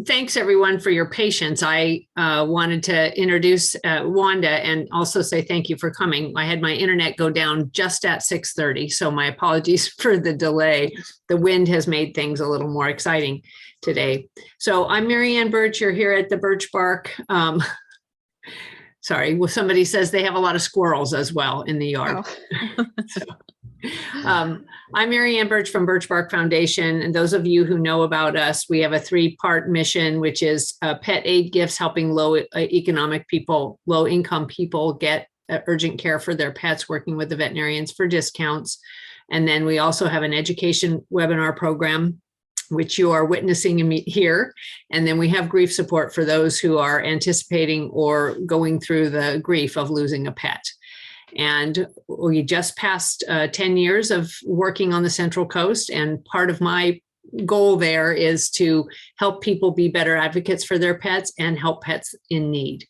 Thanks everyone for your patience. I wanted to introduce Wanda and also say thank you for coming. I had my internet go down just at 6:30, so my apologies for the delay. The wind has made things a little more exciting today. So I'm Marianne Birch. You're here at the BirchBark. Sorry, well, somebody says they have a lot of squirrels as well in the yard. Oh. So, I'm Marianne Birch from BirchBark Foundation. And those of you who know about us, we have a 3-part mission, which is pet aid gifts, helping low income people get urgent care for their pets, working with the veterinarians for discounts. And then we also have an education webinar program, which you are witnessing here. And then we have grief support for those who are anticipating or going through the grief of losing a pet. And we just passed 10 years of working on the Central Coast. And part of my goal there is to help people be better advocates for their pets and help pets in need.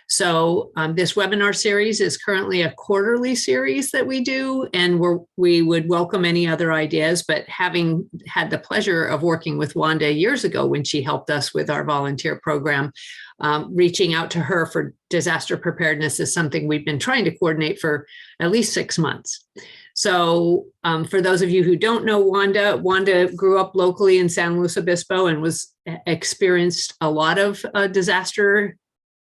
So this webinar series is currently a quarterly series that we do, and we would welcome any other ideas. But having had the pleasure of working with Wanda years ago when she helped us with our volunteer program, reaching out to her for disaster preparedness is something we've been trying to coordinate for at least 6 months. So for those of you who don't know Wanda grew up locally in San Luis Obispo and experienced a lot of disaster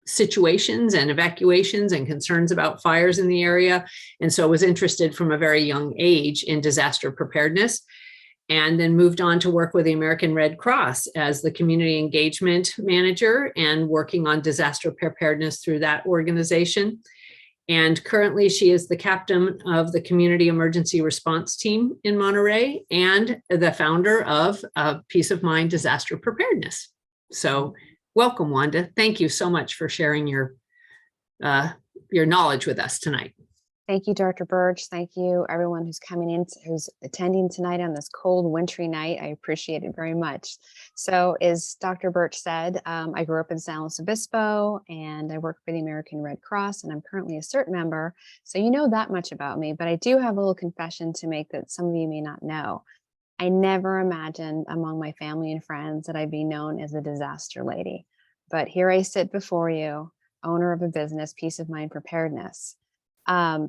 situations and evacuations and concerns about fires in the area. And so was interested from a very young age in disaster preparedness, and then moved on to work with the American Red Cross as the community engagement manager and working on disaster preparedness through that organization. And currently she is the captain of the community emergency response team in Monterey and the founder of Peace of Mind Disaster Preparedness. So welcome, Wanda. Thank you so much for sharing your knowledge with us tonight. Thank you, Dr. Birch. Thank you, everyone who's coming in, who's attending tonight on this cold, wintry night. I appreciate it very much. So as Dr. Birch said, I grew up in San Luis Obispo and I work for the American Red Cross, and I'm currently a CERT member. So you know that much about me, but I do have a little confession to make that some of you may not know. I never imagined among my family and friends that I'd be known as a disaster lady. But here I sit before you, owner of a business, Peace of Mind Preparedness.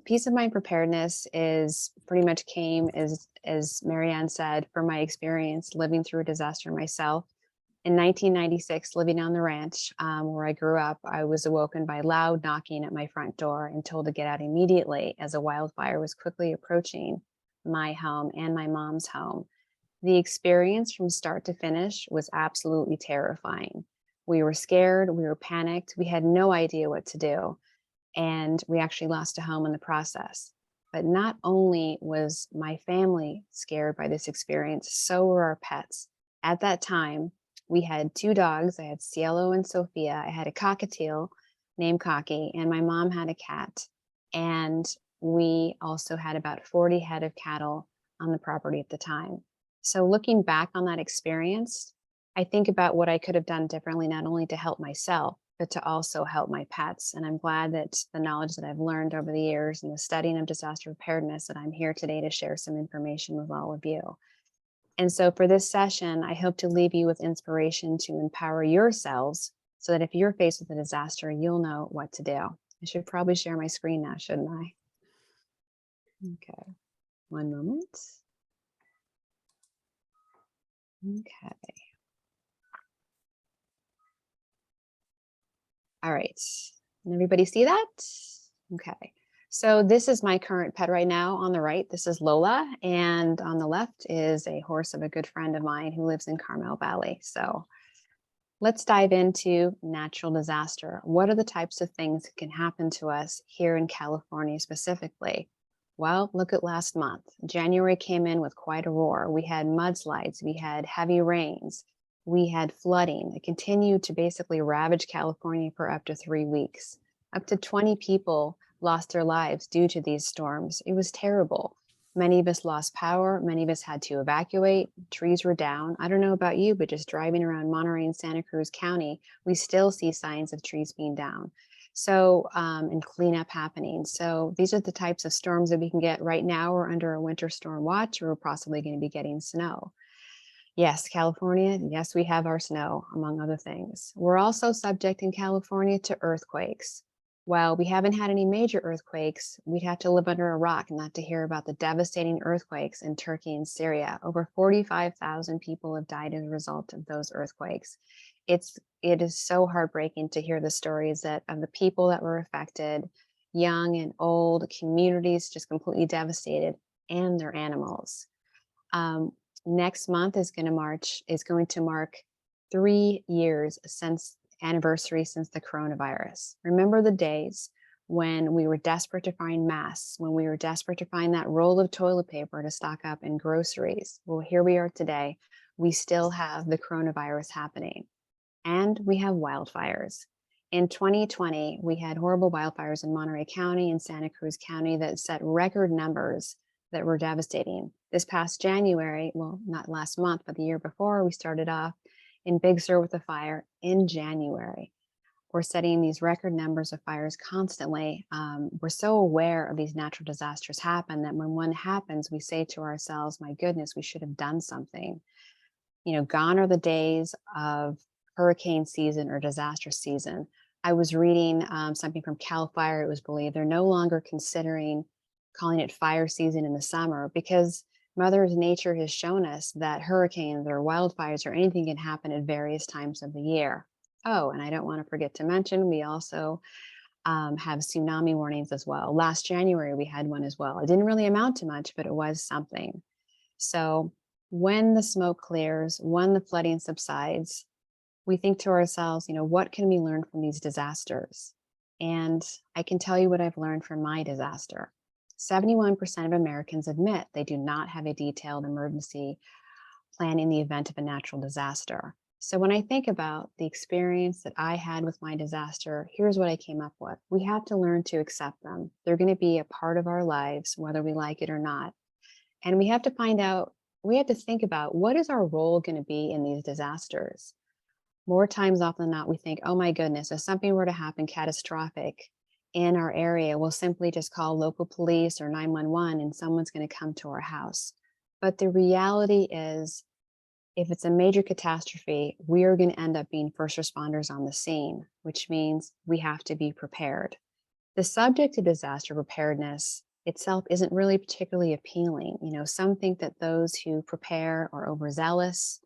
Peace of Mind Preparedness is pretty much came, as Marianne said, from my experience living through a disaster myself. In 1996, living on the ranch where I grew up, I was awoken by loud knocking at my front door and told to get out immediately as a wildfire was quickly approaching my home and my mom's home. The experience from start to finish was absolutely terrifying. We were scared, we were panicked, we had no idea what to do. And we actually lost a home in the process. But not only was my family scared by this experience, so were our pets. At that time, we had 2 dogs. I had Cielo and Sophia. I had a cockatiel named Cocky, and my mom had a cat. And we also had about 40 head of cattle on the property at the time. So looking back on that experience, I think about what I could have done differently, not only to help myself, but to also help my pets. And I'm glad that the knowledge that I've learned over the years and the studying of disaster preparedness, that I'm here today to share some information with all of you. And so for this session, I hope to leave you with inspiration to empower yourselves so that if you're faced with a disaster, you'll know what to do. I should probably share my screen now, shouldn't I? Okay, one moment. Okay. All right, can everybody see that? Okay, so this is my current pet right now. On the right, this is Lola, and on the left is a horse of a good friend of mine who lives in Carmel Valley. So let's dive into natural disaster. What are the types of things that can happen to us here in California specifically? Well, look at last month. January came in with quite a roar. We had mudslides, we had heavy rains, we had flooding. It continued to basically ravage California for up to 3 weeks. Up to 20 people lost their lives due to these storms. It was terrible. Many of us lost power. Many of us had to evacuate. Trees were down. I don't know about you, but just driving around Monterey and Santa Cruz County, we still see signs of trees being down. So, and cleanup happening. So these are the types of storms that we can get right now. We're under a winter storm watch, or we're possibly going to be getting snow. Yes, California. Yes, we have our snow, among other things. We're also subject in California to earthquakes. While we haven't had any major earthquakes, we'd have to live under a rock not to hear about the devastating earthquakes in Turkey and Syria. Over 45,000 people have died as a result of those earthquakes. It is so heartbreaking to hear the stories that of the people that were affected, young and old, communities just completely devastated, and their animals. Um, Next month is going to mark 3 years since anniversary since the coronavirus. Remember the days when we were desperate to find masks, when we were desperate to find that roll of toilet paper to stock up in groceries. Well, here we are today. We still have the coronavirus happening, and we have wildfires. In 2020, we had horrible wildfires in Monterey County and Santa Cruz County that set record numbers that were devastating. This past January, well, not last month, but the year before, we started off in Big Sur with a fire in January. We're setting these record numbers of fires constantly. We're so aware of these natural disasters happen that when one happens, we say to ourselves, my goodness, we should have done something. Gone are the days of hurricane season or disaster season. I was reading something from Cal Fire. It was believed they're no longer considering calling it fire season in the summer because Mother Nature has shown us that hurricanes or wildfires or anything can happen at various times of the year. Oh, and I don't want to forget to mention, we also have tsunami warnings as well. Last January, we had one as well. It didn't really amount to much, but it was something. So when the smoke clears, when the flooding subsides, we think to ourselves, what can we learn from these disasters? And I can tell you what I've learned from my disaster. 71% of Americans admit they do not have a detailed emergency plan in the event of a natural disaster. So when I think about the experience that I had with my disaster, here's what I came up with. We have to learn to accept them. They're going to be a part of our lives, whether we like it or not. And we have to think about what is our role going to be in these disasters. More times often than not, we think, oh my goodness, if something were to happen catastrophic in our area, we'll simply just call local police or 911 and someone's going to come to our house. But the reality is, if it's a major catastrophe, we are going to end up being first responders on the scene, which means we have to be prepared. The subject of disaster preparedness itself isn't really particularly appealing. Some think that those who prepare are overzealous,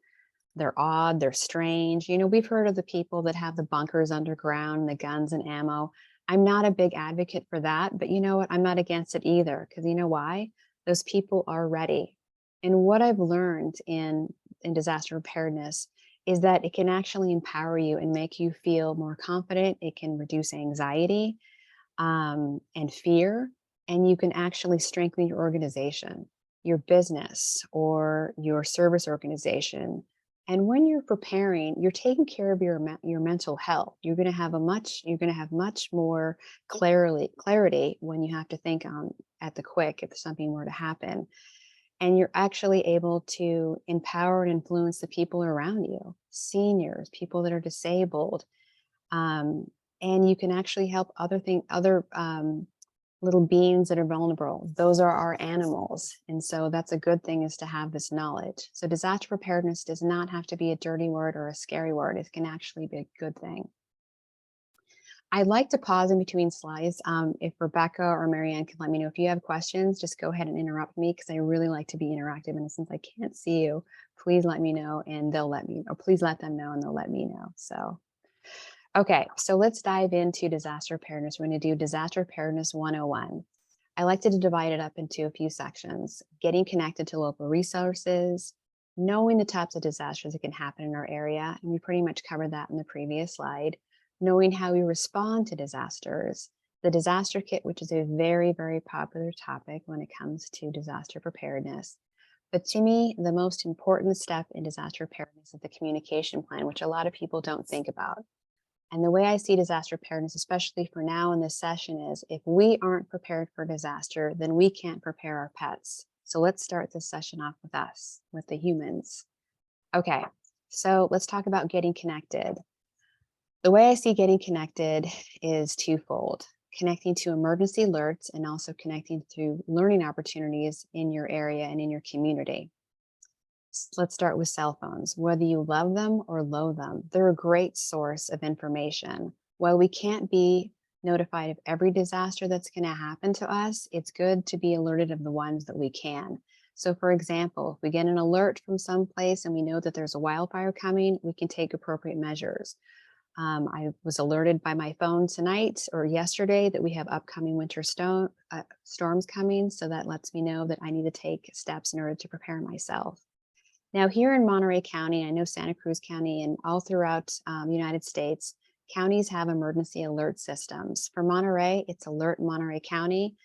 they're odd, they're strange. We've heard of the people that have the bunkers underground, the guns and ammo. I'm not a big advocate for that, but you know what? I'm not against it either, because you know why? Those people are ready. And what I've learned in disaster preparedness is that it can actually empower you and make you feel more confident. It can reduce anxiety and fear, and you can actually strengthen your organization, your business, or your service organization. And when you're preparing, you're taking care of your mental health. You're going to have much more clarity when you have to think at the quick if something were to happen. And you're actually able to empower and influence the people around you, seniors, people that are disabled, and you can actually help other little beings that are vulnerable. Those are our animals. And so that's a good thing, is to have this knowledge. So disaster preparedness does not have to be a dirty word or a scary word. It can actually be a good thing. I'd like to pause in between slides. If Rebecca or Marianne can let me know if you have questions, just go ahead and interrupt me, because I really like to be interactive. And since I can't see you, please let me know and they'll let me know. Please let them know and they'll let me know. So okay, so let's dive into disaster preparedness. We're going to do disaster preparedness 101. I like to divide it up into a few sections: getting connected to local resources, knowing the types of disasters that can happen in our area, and we pretty much covered that in the previous slide, knowing how we respond to disasters, the disaster kit, which is a very, very popular topic when it comes to disaster preparedness. But to me, the most important step in disaster preparedness is the communication plan, which a lot of people don't think about. And the way I see disaster preparedness, especially for now in this session, is if we aren't prepared for disaster, then we can't prepare our pets. So let's start this session off with us, with the humans. Okay, so let's talk about getting connected. The way I see getting connected is twofold: connecting to emergency alerts and also connecting to learning opportunities in your area and in your community. Let's start with cell phones. Whether you love them or loathe them, they're a great source of information. While we can't be notified of every disaster that's going to happen to us, it's good to be alerted of the ones that we can. So, for example, if we get an alert from someplace and we know that there's a wildfire coming, we can take appropriate measures. I was alerted by my phone tonight or yesterday that we have upcoming winter storms coming. So that lets me know that I need to take steps in order to prepare myself. Now, here in Monterey County, I know Santa Cruz County and all throughout the United States, counties have emergency alert systems. For Monterey, it's Alert Monterey County.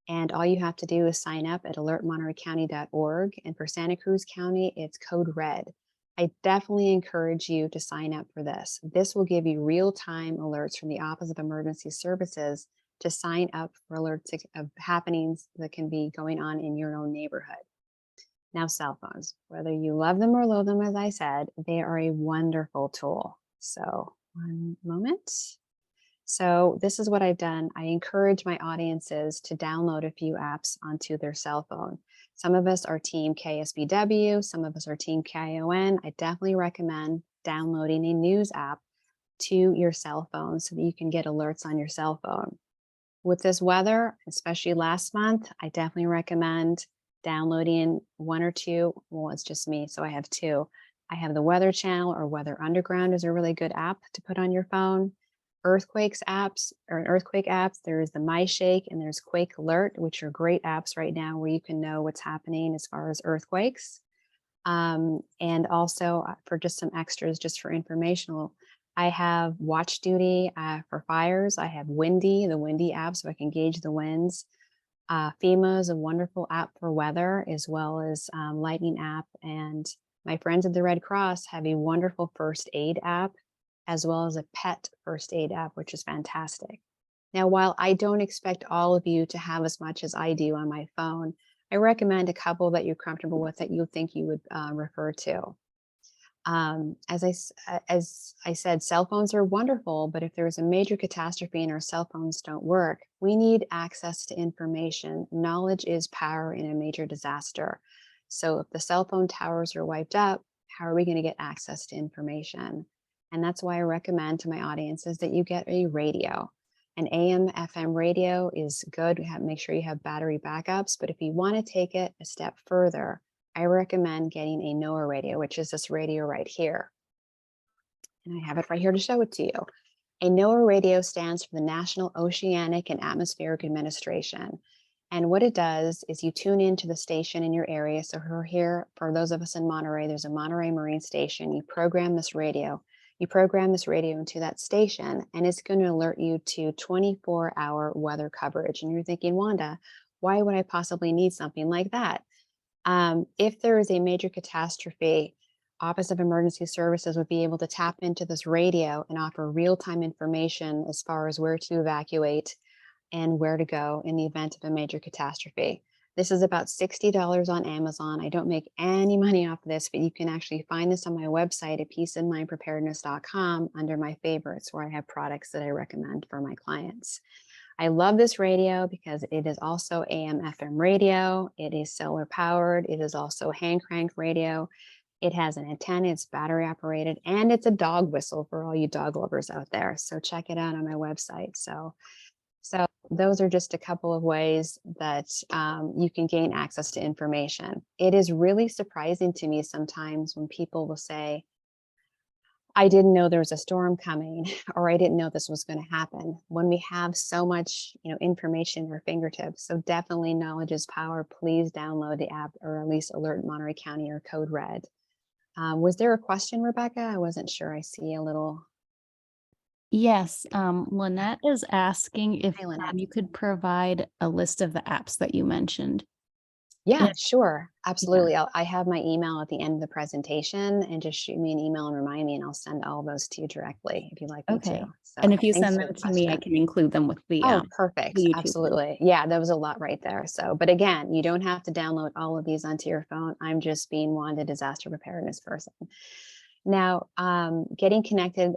And all you have to do is sign up at alertmontereycounty.org. And for Santa Cruz County, it's Code Red. I definitely encourage you to sign up for this. This will give you real-time alerts from the Office of Emergency Services to sign up for alerts of happenings that can be going on in your own neighborhood. Now, cell phones, whether you love them or loathe them, as I said, they are a wonderful tool. So, one moment. So this is what I've done. I encourage my audiences to download a few apps onto their cell phone. Some of us are Team KSBW, some of us are Team KION. I definitely recommend downloading a news app to your cell phone so that you can get alerts on your cell phone. With this weather, especially last month, I definitely recommend downloading one or two. Well, it's just me, so I have two. I have the Weather Channel or Weather Underground is a really good app to put on your phone. Earthquake apps, there's the MyShake and there's Quake Alert, which are great apps right now where you can know what's happening as far as earthquakes. And also for just some extras, just for informational, I have Watch Duty for fires. I have Windy, the Windy app, so I can gauge the winds. FEMA is a wonderful app for weather, as well as Lightning app. And my friends at the Red Cross have a wonderful first aid app, as well as a pet first aid app, which is fantastic. Now, while I don't expect all of you to have as much as I do on my phone, I recommend a couple that you're comfortable with that you think you would refer to. As I said, cell phones are wonderful, but if there's a major catastrophe and our cell phones don't work, we need access to information. Knowledge is power in a major disaster. So if the cell phone towers are wiped up, how are we going to get access to information? And that's why I recommend to my audiences that you get a radio. An AM FM radio is good. Make sure you have battery backups. But if you want to take it a step further, I recommend getting a NOAA radio, which is this radio right here. And I have it right here to show it to you. A NOAA radio stands for the National Oceanic and Atmospheric Administration. And what it does is you tune into the station in your area. So we're here, for those of us in Monterey, there's a Monterey Marine Station. You program this radio into that station, and it's going to alert you to 24-hour weather coverage. And you're thinking, Wanda, why would I possibly need something like that? If there is a major catastrophe, Office of Emergency Services would be able to tap into this radio and offer real-time information as far as where to evacuate and where to go in the event of a major catastrophe. This is about $60 on Amazon. I don't make any money off of this, but you can actually find this on my website at peaceofmindpreparedness.com under my favorites, where I have products that I recommend for my clients. I love this radio because it is also AM FM radio. It is solar powered. It is also hand crank radio. It has an antenna, it's battery operated, and it's a dog whistle for all you dog lovers out there. So check it out on my website. So those are just a couple of ways that you can gain access to information. It is really surprising to me sometimes when people will say, I didn't know there was a storm coming, or I didn't know this was going to happen, when we have so much information at our fingertips. So definitely knowledge is power. Please download the app, or at least Alert Monterey County or Code Red. Was there a question, Rebecca? I wasn't sure. I see a little. Yes, Lynette is asking if Hi, Lynette. you could provide a list of the apps that you mentioned. Yeah, Yeah. sure. Absolutely. I have my email at the end of the presentation, and just shoot me an email and remind me, and I'll send all those to you directly if you'd like me Okay. to. So And if you thanks send for them the to me, I question. can include them with the Oh, perfect. YouTube link. Absolutely. Yeah, there was a lot right there. So, but again, you don't have to download all of these onto your phone. I'm just being Wanda, disaster preparedness person. Now, getting connected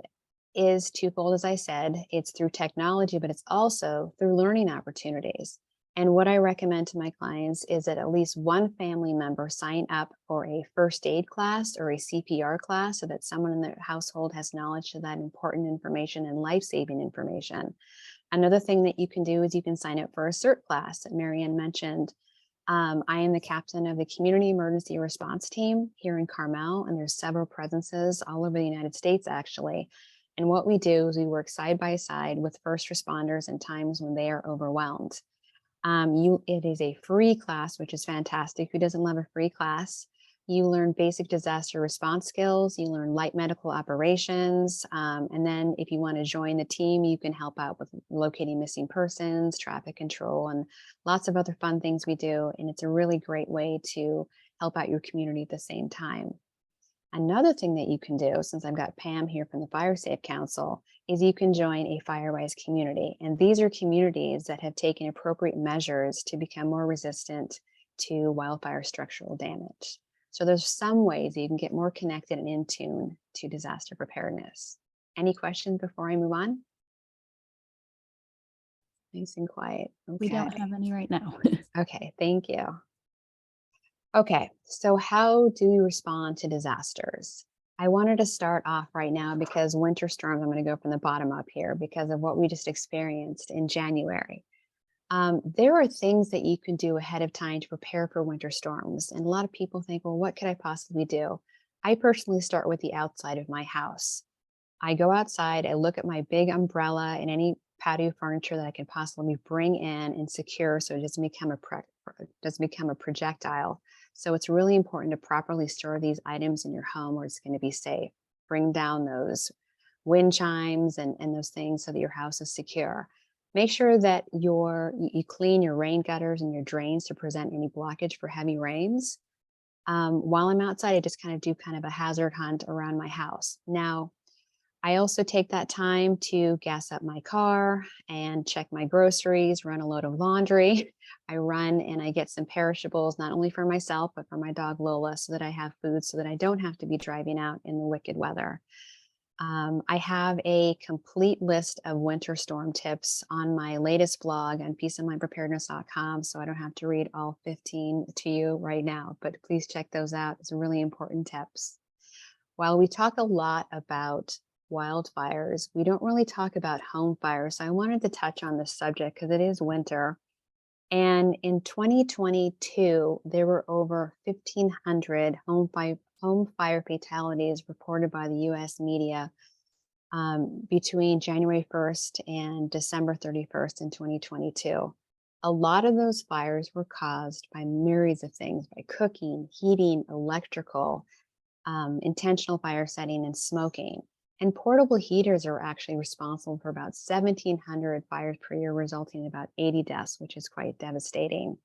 is twofold, as I said. It's through technology, but it's also through learning opportunities. And what I recommend to my clients is that at least one family member sign up for a first aid class or a CPR class so that someone in their household has knowledge of that important information and life-saving information. Another thing that you can do is you can sign up for a CERT class that Marianne mentioned. I am the captain of the Community Emergency Response Team here in Carmel, and there's several presences all over the United States, actually. And what we do is we work side by side with first responders in times when they are overwhelmed. It is a free class, which is fantastic. Who doesn't love a free class? You learn basic disaster response skills, you learn light medical operations, and then if you want to join the team, you can help out with locating missing persons, traffic control, and lots of other fun things we do. And it's a really great way to help out your community at the same time. Another thing that you can do, since I've got Pam here from the Fire Safe Council, is you can join a FireWise community. And these are communities that have taken appropriate measures to become more resistant to wildfire structural damage. So there's some ways that you can get more connected and in tune to disaster preparedness. Any questions before I move on? Nice and quiet. Okay. We don't have any right now. Okay, thank you. Okay, so how do we respond to disasters? I wanted to start off right now because winter storms, I'm going to go from the bottom up here because of what we just experienced in January. There are things that you can do ahead of time to prepare for winter storms. And a lot of people think, well, what could I possibly do? I personally start with the outside of my house. I go outside, I look at my big umbrella and any patio furniture that I can possibly bring in and secure so it doesn't become a projectile. So it's really important to properly store these items in your home where it's going to be safe. Bring down those wind chimes and those things so that your house is secure. Make sure that you clean your rain gutters and your drains to prevent any blockage for heavy rains. While I'm outside, I just do a hazard hunt around my house. Now, I also take that time to gas up my car and check my groceries, run a load of laundry. I run and I get some perishables, not only for myself, but for my dog Lola, so that I have food so that I don't have to be driving out in the wicked weather. I have a complete list of winter storm tips on my latest blog on peaceofmindpreparedness.com, so I don't have to read all 15 to you right now, but please check those out. It's really important tips. While we talk a lot about wildfires, we don't really talk about home fires. So I wanted to touch on this subject because it is winter. And in 2022, there were over 1,500 home fire fatalities reported by the US media between January 1st and December 31st in 2022. A lot of those fires were caused by myriads of things, by cooking, heating, electrical, intentional fire setting, and smoking. And portable heaters are actually responsible for about 1,700 fires per year, resulting in about 80 deaths, which is quite devastating.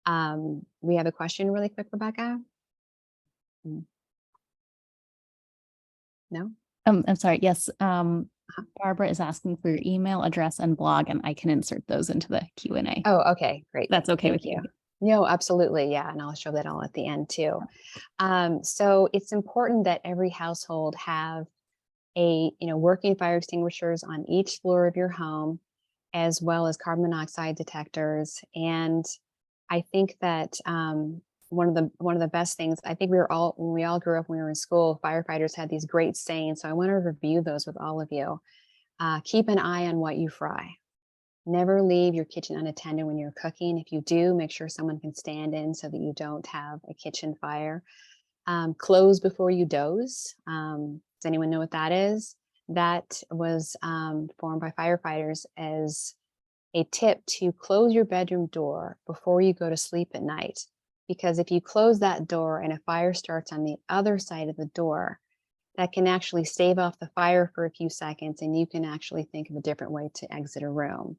We have a question really quick, Rebecca? No? I'm sorry. Yes. Barbara is asking for your email address and blog, and I can insert those into the Q&A. Oh, okay, great. That's okay Thank with you. No, absolutely. Yeah. And I'll show that all at the end too. So it's important that every household have working fire extinguishers on each floor of your home, as well as carbon monoxide detectors. And I think that one of the best things, I think when we all grew up, when we were in school, firefighters had these great sayings. So I want to review those with all of you. Keep an eye on what you fry. Never leave your kitchen unattended when you're cooking. If you do, make sure someone can stand in so that you don't have a kitchen fire. Close before you doze. Does anyone know what that is? That was formed by firefighters as a tip to close your bedroom door before you go to sleep at night. Because if you close that door and a fire starts on the other side of the door, that can actually stave off the fire for a few seconds, and you can actually think of a different way to exit a room.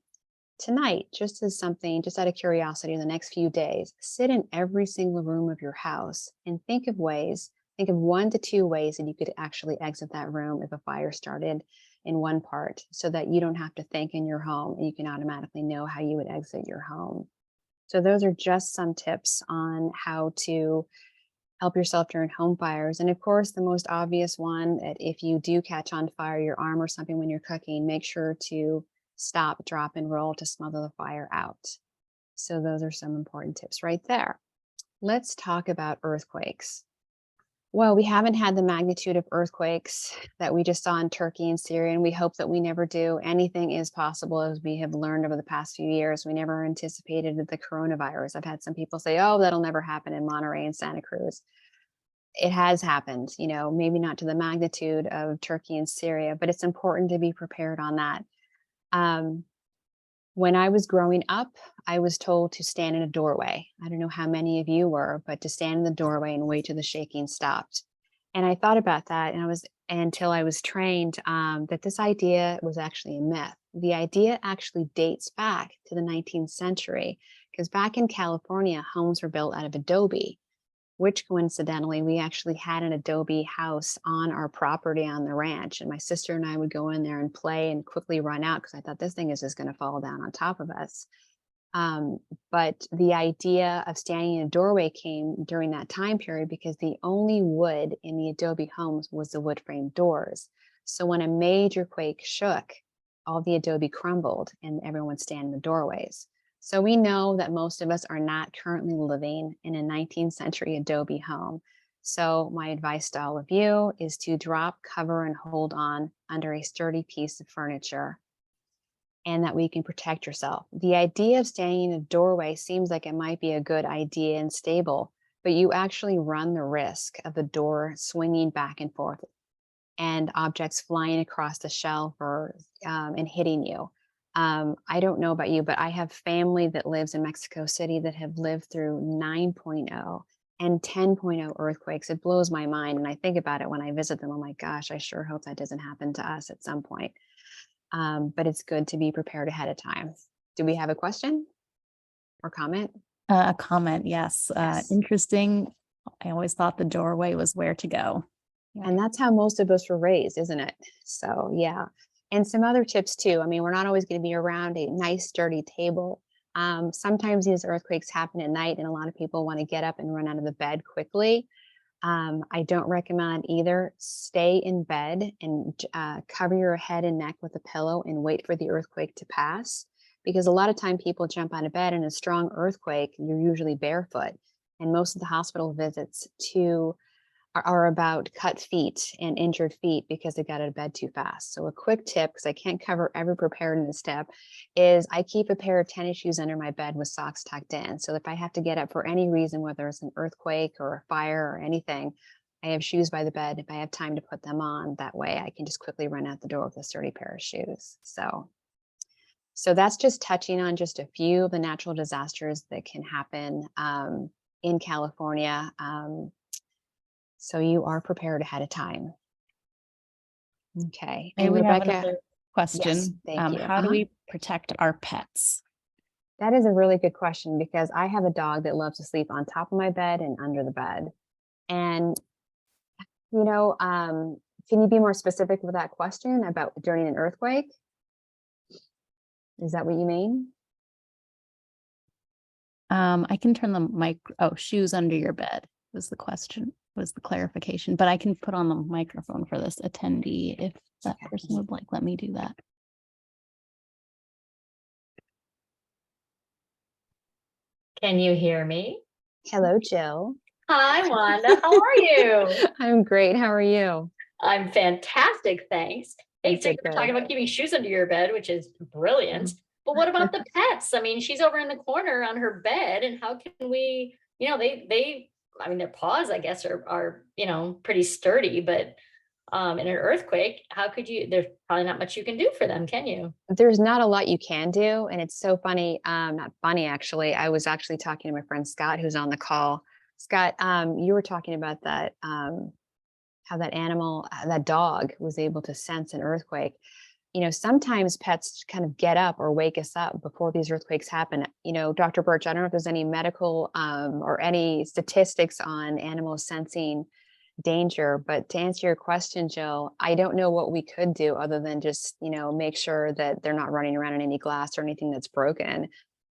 Tonight, just out of curiosity, in the next few days, sit in every single room of your house and think of 1 to 2 ways that you could actually exit that room if a fire started in one part, so that you don't have to think in your home and you can automatically know how you would exit your home. So those are just some tips on how to help yourself during home fires. And of course, the most obvious one, that if you do catch on fire, your arm or something when you're cooking, make sure to stop, drop, and roll to smother the fire out. So those are some important tips right there. Let's talk about earthquakes. Well, we haven't had the magnitude of earthquakes that we just saw in Turkey and Syria, and we hope that we never do. Anything is possible, as we have learned over the past few years. We never anticipated the coronavirus. I've had some people say, oh, that'll never happen in Monterey and Santa Cruz. It has happened, maybe not to the magnitude of Turkey and Syria, but it's important to be prepared on that. When I was growing up, I was told to stand in a doorway. I don't know how many of you were, but to stand in the doorway and wait till the shaking stopped. And I thought about that, and until I was trained that this idea was actually a myth. The idea actually dates back to the 19th century, because back in California, homes were built out of adobe, which coincidentally, we actually had an adobe house on our property on the ranch. And my sister and I would go in there and play and quickly run out because I thought this thing is just going to fall down on top of us. But the idea of standing in a doorway came during that time period because the only wood in the adobe homes was the wood frame doors. So when a major quake shook, all the adobe crumbled and everyone would stand in the doorways. So we know that most of us are not currently living in a 19th century adobe home. So my advice to all of you is to drop, cover, and hold on under a sturdy piece of furniture, and that we can protect yourself. The idea of standing in a doorway seems like it might be a good idea and stable, but you actually run the risk of the door swinging back and forth and objects flying across the shelf or and hitting you. I don't know about you, but I have family that lives in Mexico City that have lived through 9.0 and 10.0 earthquakes. It blows my mind. And I think about it when I visit them. Oh my gosh, I sure hope that doesn't happen to us at some point. But it's good to be prepared ahead of time. Do we have a question or comment? A comment, yes. Yes. Interesting. I always thought the doorway was where to go. And that's how most of us were raised, isn't it? So yeah. And some other tips too. I mean, we're not always going to be around a nice sturdy table. Sometimes these earthquakes happen at night and a lot of people want to get up and run out of the bed quickly. I don't recommend either. Stay in bed and cover your head and neck with a pillow and wait for the earthquake to pass. Because a lot of time people jump out of bed in a strong earthquake, you're usually barefoot. And most of the hospital visits are about cut feet and injured feet because they got out of bed too fast. So a quick tip, because I can't cover every preparedness step, is I keep a pair of tennis shoes under my bed with socks tucked in. So if I have to get up for any reason, whether it's an earthquake or a fire or anything, I have shoes by the bed. If I have time to put them on, that way I can just quickly run out the door with a sturdy pair of shoes. So that's just touching on just a few of the natural disasters that can happen in California. So you are prepared ahead of time. Okay. And we Rebecca, have another question. Yes, thank you. How do we protect our pets? That is a really good question because I have a dog that loves to sleep on top of my bed and under the bed. And, can you be more specific with that question about during an earthquake? Is that what you mean? I can turn the mic. Oh, shoes under your bed was the question, was the clarification, but I can put on the microphone for this attendee if that person would let me do that. Can you hear me? Hello, Jill. Hi, Wanda. How are you? I'm great. How are you? I'm fantastic, thanks. Hey, so Good, you're good. talking about keeping shoes under your bed, which is brilliant. But what about the pets? I mean, she's over in the corner on her bed, and how can we, I mean, their paws, I guess, are pretty sturdy, but in an earthquake, there's probably not much you can do for them, can you? There's not a lot you can do. And it's so funny. Not funny, actually. I was actually talking to my friend Scott, who's on the call. Scott, you were talking about that, how that animal, that dog was able to sense an earthquake. Sometimes pets kind of get up or wake us up before these earthquakes happen. Dr. Birch, I don't know if there's any medical or any statistics on animals sensing danger, but to answer your question, Jill, I don't know what we could do other than just, make sure that they're not running around in any glass or anything that's broken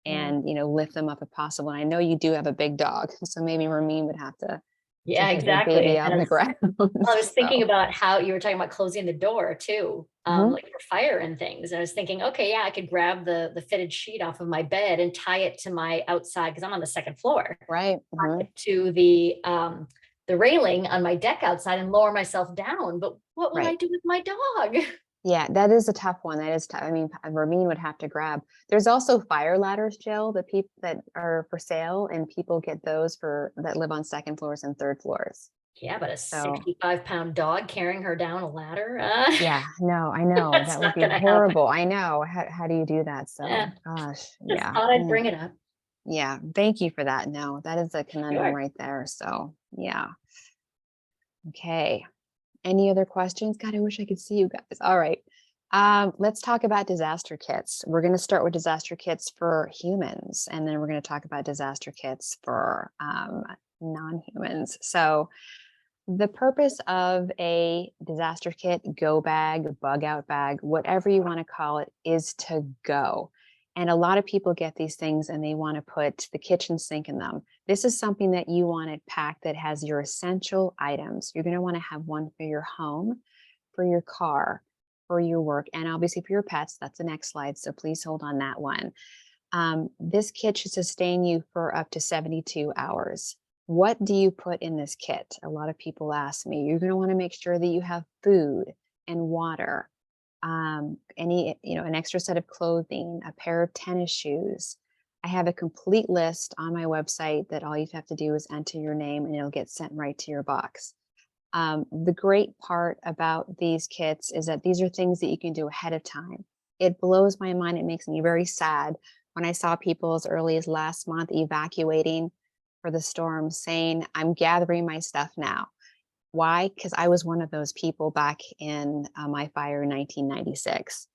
and, lift them up if possible. And I know you do have a big dog, so maybe Ramin would have to Yeah, get your exactly. baby And out of the ground. I was thinking So, about how you were talking about closing the door too, mhm, like for fire and things. And I was thinking, okay, yeah, I could grab the fitted sheet off of my bed and tie it to my outside because I'm on the second floor, right. tie it to the railing on my deck outside and lower myself down. But what would I Right. do with my dog? Yeah, that is a tough one. That is tough. I mean, Ramin would have to grab. There's also fire ladders, Jill, that people that are for sale, and people get those for that live on second floors and third floors. Yeah, but a So 65-pound dog carrying her down a ladder, yeah, no, I know that's that would not be gonna happen. horrible. I know. How do you do that? Yeah, So gosh, just yeah. thought I'd bring it up. Yeah, thank you for that. No, that is a conundrum Sure. right there. So yeah. Okay. Any other questions? God, I wish I could see you guys. All right. Let's talk about disaster kits. We're going to start with disaster kits for humans, and then we're going to talk about disaster kits for non-humans. So the purpose of a disaster kit, go bag, bug out bag, whatever you want to call it, is to go. And a lot of people get these things and they want to put the kitchen sink in them. This is something that you want it packed that has your essential items. You're going to want to have one for your home, for your car, for your work, and obviously for your pets. That's the next slide. So please hold on that one. This kit should sustain you for up to 72 hours. What do you put in this kit? A lot of people ask me. You're going to want to make sure that you have food and water, an extra set of clothing, a pair of tennis shoes. I have a complete list on my website that all you have to do is enter your name and it'll get sent right to your box. The great part about these kits is that these are things that you can do ahead of time. It blows my mind. It makes me very sad when I saw people as early as last month evacuating for the storm saying, I'm gathering my stuff now. Why? Because I was one of those people back in my fire in 1996.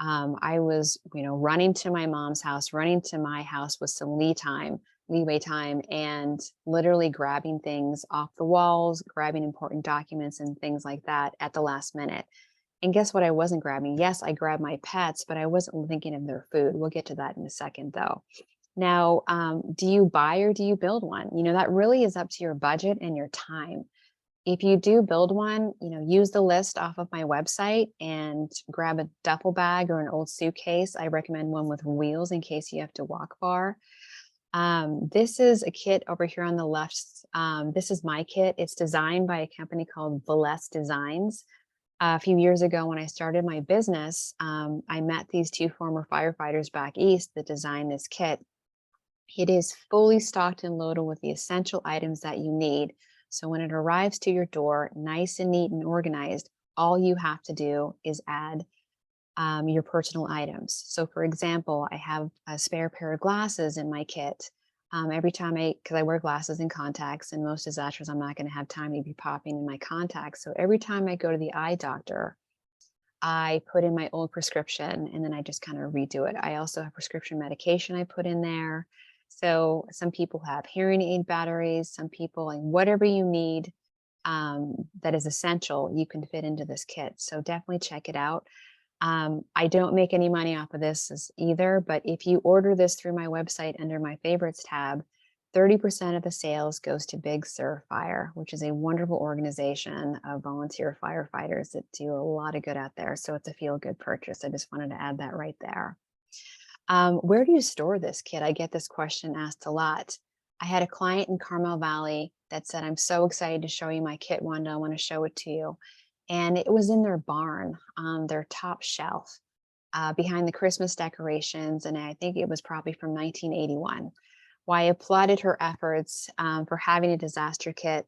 I was, running to my mom's house, running to my house with some leeway time, and literally grabbing things off the walls, grabbing important documents and things like that at the last minute. And guess what? I wasn't grabbing. Yes, I grabbed my pets, but I wasn't thinking of their food. We'll get to that in a second, though. Now, do you buy or do you build one? That really is up to your budget and your time. If you do build one, use the list off of my website and grab a duffel bag or an old suitcase. I recommend one with wheels in case you have to walk far. This is a kit over here on the left. This is my kit. It's designed by a company called Vollmer Designs. A few years ago, when I started my business, I met these two former firefighters back east that designed this kit. It is fully stocked and loaded with the essential items that you need. So when it arrives to your door, nice and neat and organized, all you have to do is add your personal items. So for example, I have a spare pair of glasses in my kit. Every time because I wear glasses and contacts, and most disasters, I'm not going to have time to be popping in my contacts. So every time I go to the eye doctor, I put in my old prescription and then I just kind of redo it. I also have prescription medication I put in there. So some people have hearing aid batteries, some people, like whatever you need that is essential, you can fit into this kit. So definitely check it out. I don't make any money off of this either, but if you order this through my website under my favorites tab, 30% of the sales goes to Big Sur Fire, which is a wonderful organization of volunteer firefighters that do a lot of good out there. So it's a feel-good purchase. I just wanted to add that right there. Where do you store this kit? I get this question asked a lot. I had a client in Carmel Valley that said, I'm so excited to show you my kit, Wanda. I want to show it to you. And it was in their barn on their top shelf behind the Christmas decorations. And I think it was probably from 1981. Well, I applauded her efforts for having a disaster kit.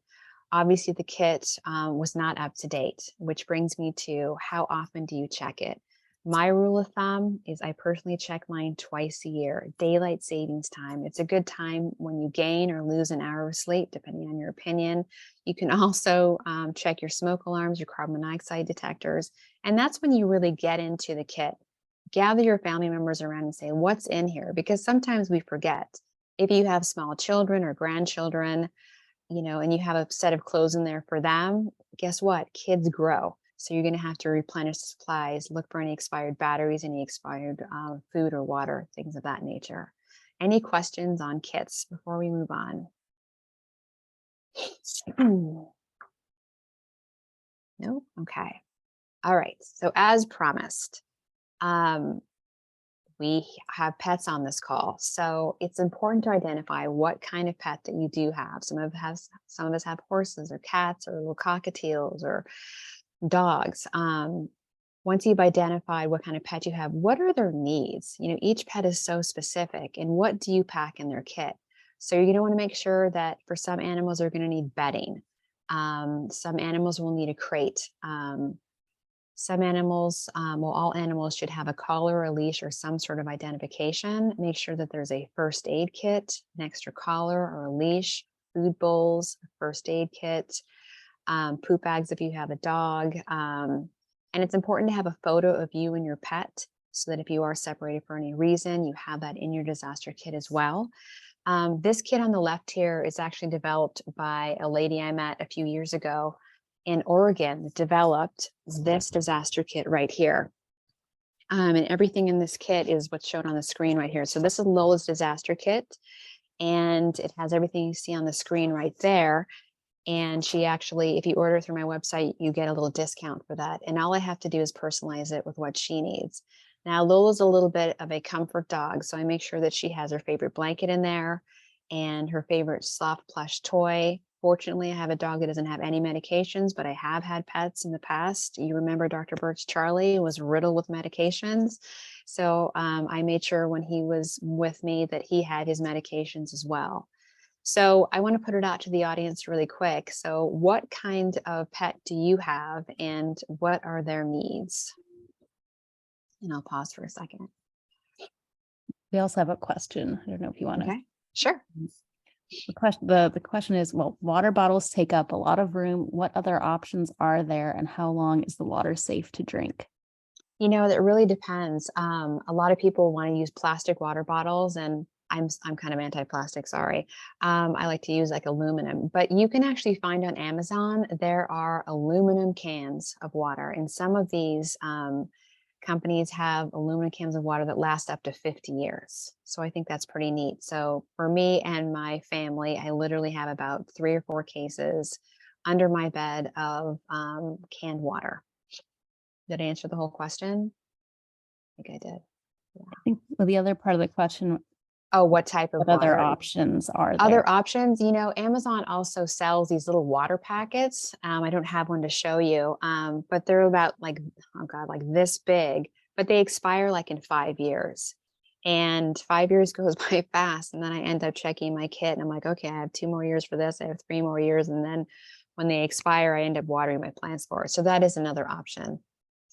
Obviously, the kit was not up to date, which brings me to how often do you check it? My rule of thumb is I personally check mine twice a year. Daylight savings time. It's a good time when you gain or lose an hour of sleep, depending on your opinion. You can also check your smoke alarms, your carbon monoxide detectors. And that's when you really get into the kit. Gather your family members around and say, what's in here? Because sometimes we forget. If you have small children or grandchildren, and you have a set of clothes in there for them, guess what? Kids grow. So you're going to have to replenish supplies, look for any expired batteries, any expired food or water, things of that nature. Any questions on kits before we move on? No? Okay. All right. So as promised, we have pets on this call. So it's important to identify what kind of pet that you do have. Some of us have horses or cats or little cockatiels or dogs. Once you've identified what kind of pet you have, what are their needs? Each pet is so specific, and what do you pack in their kit? So you're going to want to make sure that for some animals, they're going to need bedding. Some animals will need a crate. Some animals, all animals should have a collar, a leash, or some sort of identification. Make sure that there's a first aid kit, an extra collar or a leash, food bowls, a first aid kit, poop bags if you have a dog. And it's important to have a photo of you and your pet so that if you are separated for any reason, you have that in your disaster kit as well. This kit on the left here is actually developed by a lady I met a few years ago in Oregon that developed this disaster kit right here. And everything in this kit is what's shown on the screen right here. So this is Lola's disaster kit, and it has everything you see on the screen right there. And she actually, if you order through my website, you get a little discount for that. And all I have to do is personalize it with what she needs. Now, Lola's a little bit of a comfort dog, so I make sure that she has her favorite blanket in there and her favorite soft plush toy. Fortunately, I have a dog that doesn't have any medications, but I have had pets in the past. You remember Dr. Birch Charlie was riddled with medications. So I made sure when he was with me that he had his medications as well. So I want to put it out to the audience really quick. So what kind of pet do you have and what are their needs? And I'll pause for a second. We also have a question. I don't know if you want to. Okay, sure. The question is, well, water bottles take up a lot of room. What other options are there, and how long is the water safe to drink? That really depends. A lot of people want to use plastic water bottles, and I'm kind of anti-plastic, sorry. I like to use like aluminum, but you can actually find on Amazon, there are aluminum cans of water. And some of these companies have aluminum cans of water that last up to 50 years. So I think that's pretty neat. So for me and my family, I literally have about 3 or 4 cases under my bed of canned water. Did I answer the whole question? I think I did. Yeah. I think the other part of the question, Oh, what type of what other water? options are there? Other options, Amazon also sells these little water packets. I don't have one to show you, but they're about like, oh God, like this big, but they expire like in 5 years. And 5 years goes by fast. And then I end up checking my kit and I'm like, okay, I have 2 more years for this. I have 3 more years. And then when they expire, I end up watering my plants for it. So that is another option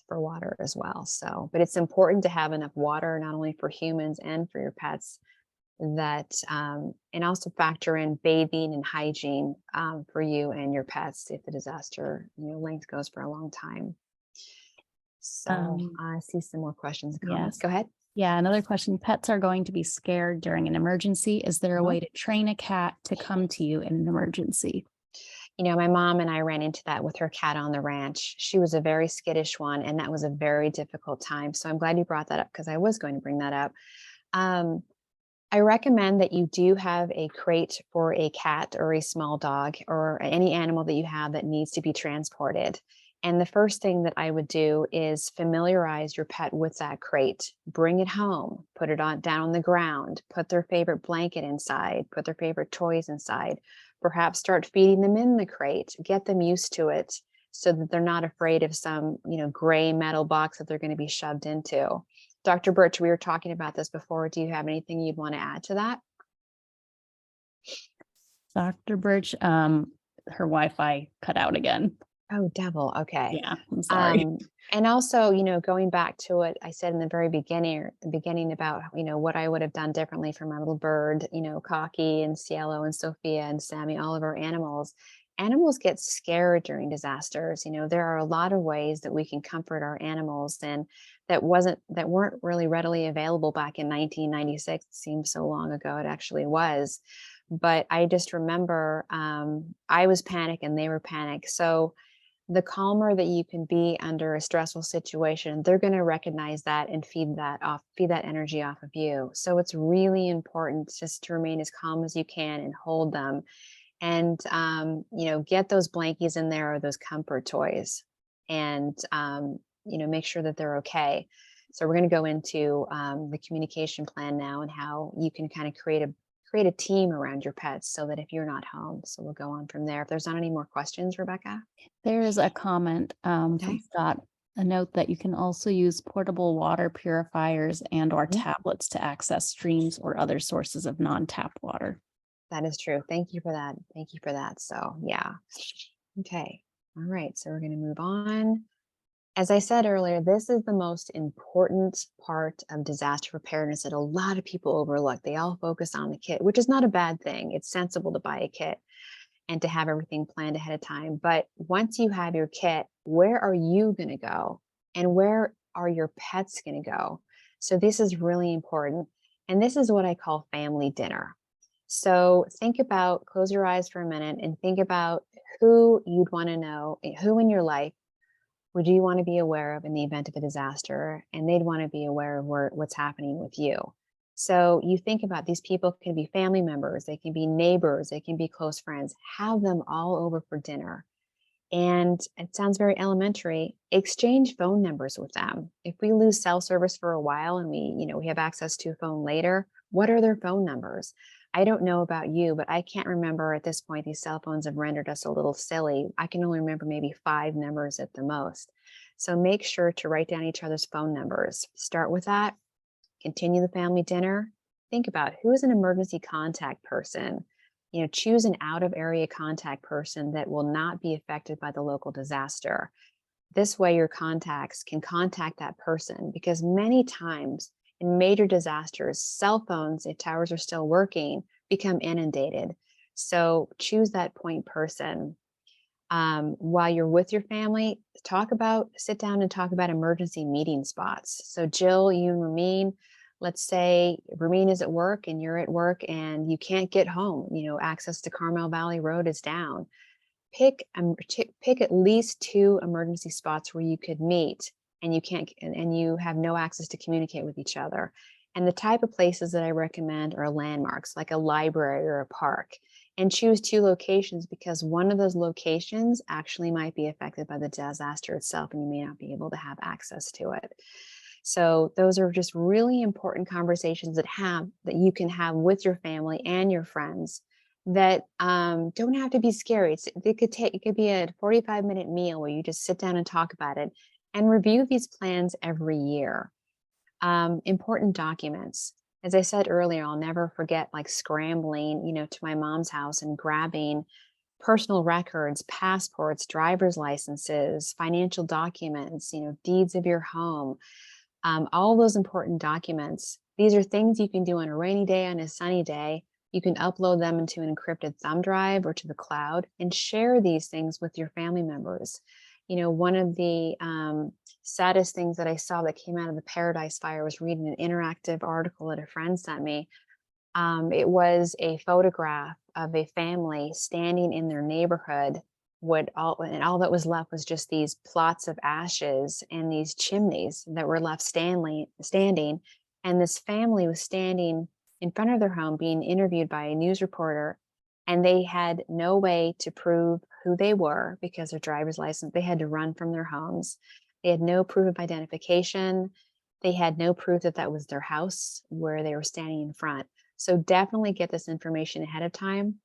for water as well. So, but it's important to have enough water, not only for humans and for your pets, that and also factor in bathing and hygiene for you and your pets if the disaster length goes for a long time. So I see some more questions and comments. Yes. Go ahead. Yeah, another question. Pets are going to be scared during an emergency. Is there a way to train a cat to come to you in an emergency? My mom and I ran into that with her cat on the ranch. She was a very skittish one, and that was a very difficult time. So I'm glad you brought that up because I was going to bring that up. I recommend that you do have a crate for a cat or a small dog or any animal that you have that needs to be transported. And the first thing that I would do is familiarize your pet with that crate. Bring it home, put it down on the ground, put their favorite blanket inside, put their favorite toys inside. Perhaps start feeding them in the crate, get them used to it so that they're not afraid of some, gray metal box that they're going to be shoved into. Dr. Birch, we were talking about this before. Do you have anything you'd want to add to that? Dr. Birch, her Wi-Fi cut out again. Oh, devil. Okay. Yeah, I'm sorry. And also, going back to what I said in the very beginning about, what I would have done differently for my little bird, Cocky and Cielo and Sophia and Sammy, all of our animals. Animals get scared during disasters. There are a lot of ways that we can comfort our animals and that weren't really readily available back in 1996. It seems so long ago. It actually was. But I just remember I was panicked and they were panicked. So the calmer that you can be under a stressful situation, they're going to recognize that and feed that energy off of you. So it's really important just to remain as calm as you can and hold them And, get those blankies in there or those comfort toys and, make sure that they're okay. So we're going to go into the communication plan now and how you can kind of create a team around your pets so that if you're not home. So we'll go on from there. If there's not any more questions, Rebecca. There's a comment Okay. from Scott, a note that you can also use portable water purifiers and or Mhm. tablets to access streams or other sources of non-tap water. That is true. Thank you for that. Thank you for that. So yeah. Okay. All right. So we're going to move on. As I said earlier, this is the most important part of disaster preparedness that a lot of people overlook. They all focus on the kit, which is not a bad thing. It's sensible to buy a kit and to have everything planned ahead of time. But once you have your kit, where are you going to go? And where are your pets going to go? So this is really important. And this is what I call family dinner. So close your eyes for a minute and think about who you'd want to know, who in your life would you want to be aware of in the event of a disaster, and they'd want to be aware of what's happening with you. So you think about these people can be family members, they can be neighbors, they can be close friends. Have them all over for dinner. And it sounds very elementary. Exchange phone numbers with them. If we lose cell service for a while and we have access to a phone later, what are their phone numbers? I don't know about you, but I can't remember at this point. These cell phones have rendered us a little silly. I can only remember maybe 5 numbers at the most. So make sure to write down each other's phone numbers. Start with that. Continue the family dinner. Think about who is an emergency contact person. Choose an out of area contact person that will not be affected by the local disaster. This way your contacts can contact that person, because many times in major disasters, cell phones, if towers are still working, become inundated. So choose that point person. While you're with your family, sit down and talk about emergency meeting spots. So Jill, you and Ramin, let's say Ramin is at work and you're at work and you can't get home. Access to Carmel Valley Road is down. Pick at least 2 emergency spots where you could meet and you have no access to communicate with each other. And the type of places that I recommend are landmarks, like a library or a park. And choose 2 locations because one of those locations actually might be affected by the disaster itself, and you may not be able to have access to it. So those are just really important conversations that you can have with your family and your friends that don't have to be scary. It could be a 45-minute meal where you just sit down and talk about it and review these plans every year. Important documents. As I said earlier, I'll never forget scrambling, to my mom's house and grabbing personal records, passports, driver's licenses, financial documents, deeds of your home, all those important documents. These are things you can do on a rainy day, on a sunny day. You can upload them into an encrypted thumb drive or to the cloud and share these things with your family members. One of the saddest things that I saw that came out of the Paradise Fire was reading an interactive article that a friend sent me. It was a photograph of a family standing in their neighborhood. All that was left was just these plots of ashes and these chimneys that were left standing. And this family was standing in front of their home being interviewed by a news reporter, and they had no way to prove who they were because their driver's license, they had to run from their homes. They had no proof of identification. They had no proof that that was their house where they were standing in front. So definitely get this information ahead of time.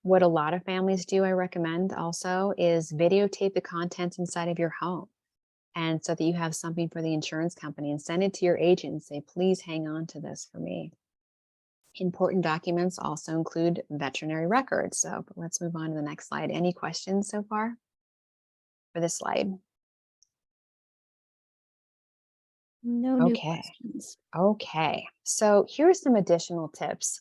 What a lot of families do, I recommend also, is videotape the contents inside of your home. And so that you have something for the insurance company and send it to your agent and say, please hang on to this for me. Important documents also include veterinary records. So let's move on to the next slide. Any questions so far for this slide? No new Okay. questions. Okay, so here's some additional tips.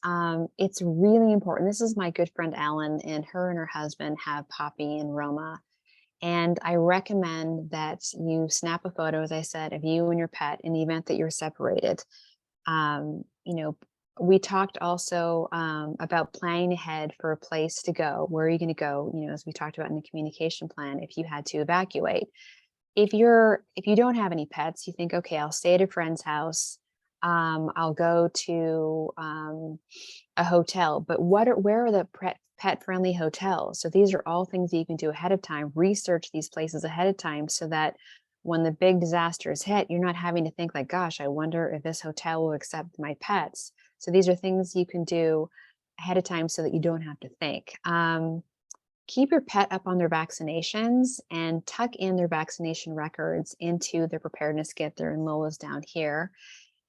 It's really important. This is my good friend Ellen, and her husband have Poppy and Roma. And I recommend that you snap a photo, as I said, of you and your pet in the event that you're separated. We talked also about planning ahead for a place to go. Where are you going to go? As we talked about in the communication plan, if you had to evacuate. If you don't have any pets, you think, okay, I'll stay at a friend's house. I'll go to a hotel. But where are the pet-friendly hotels. So these are all things that you can do ahead of time. Research these places ahead of time so that when the big disasters hit, you're not having to think like, gosh, I wonder if this hotel will accept my pets. So these are things you can do ahead of time so that you don't have to think. Keep your pet up on their vaccinations and tuck in their vaccination records into their preparedness kit. They're in Lola's down here.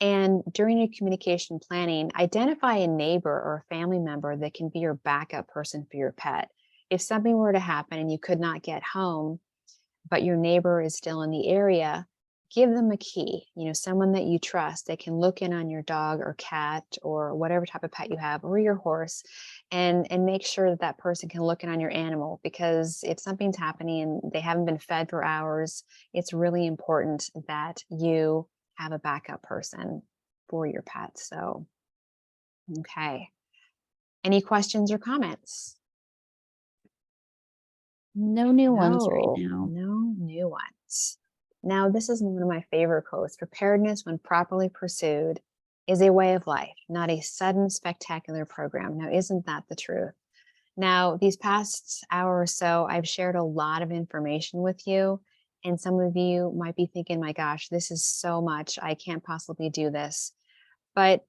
And during your communication planning, identify a neighbor or a family member that can be your backup person for your pet. If something were to happen and you could not get home, but your neighbor is still in the area, give them a key, someone that you trust that can look in on your dog or cat or whatever type of pet you have, or your horse, and make sure that that person can look in on your animal, because if something's happening and they haven't been fed for hours, it's really important that you have a backup person for your pet. So, okay. Any questions or comments? No new ones right now. No new ones. Now, this is one of my favorite quotes. Preparedness, when properly pursued, is a way of life, not a sudden, spectacular program. Now, isn't that the truth? Now, these past hour or so, I've shared a lot of information with you. And some of you might be thinking, my gosh, this is so much. I can't possibly do this. But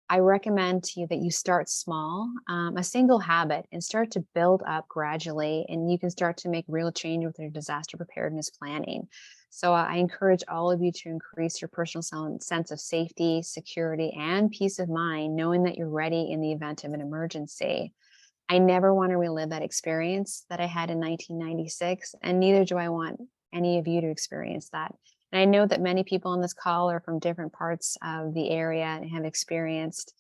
I recommend to you that you start small, a single habit, and start to build up gradually. And you can start to make real change with your disaster preparedness planning. So I encourage all of you to increase your personal sense of safety, security, and peace of mind, knowing that you're ready in the event of an emergency. I never want to relive that experience that I had in 1996, and neither do I want any of you to experience that. And I know that many people on this call are from different parts of the area and have experienced